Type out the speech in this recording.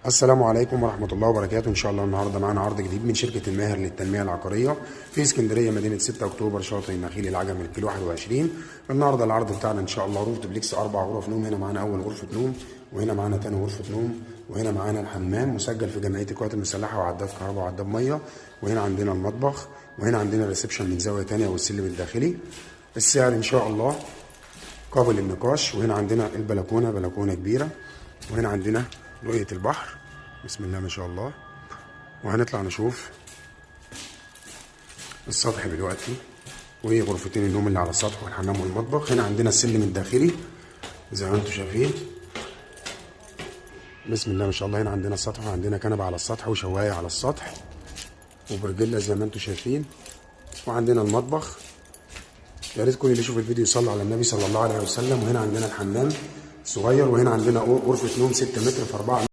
السلام عليكم ورحمة الله وبركاته. إن شاء الله النهاردة معانا عرض جديد من شركة الماهر للتنمية العقارية في اسكندرية مدينة 6 أكتوبر شاطئ النخيل العجمي الكيلو 21. النهاردة العرض بتاعنا إن شاء الله روف دوبلكس 4 غرف نوم. هنا معانا أول غرفة نوم، وهنا معانا تاني غرفة نوم، وهنا معانا الحمام مسجل في جمعية القوات المسلحة وعداد كهرباء وعداد مية، وهنا عندنا المطبخ، وهنا عندنا الريسبشن من زاوية تانية والسلم الداخلي. السعر إن شاء الله قابل للنقاش. وهنا عندنا البلكونة، بلكونة كبيرة، وهنا عندنا رؤية البحر بسم الله ما شاء الله. وهنطلع نشوف السطح دلوقتي وغرفتين النوم اللي على السطح والحمام والمطبخ. هنا عندنا السلم الداخلي زي ما انتم شايفين بسم الله ما شاء الله. هنا عندنا السطح وعندنا كنبه على السطح وشوايه على السطح وبرجله زي ما انتم شايفين، وعندنا المطبخ. يا ريت كل اللي يشوف الفيديو يصلي على النبي صلى الله عليه وسلم. وهنا عندنا الحمام صغير، وهنا عندنا غرفه نوم 6 متر في 4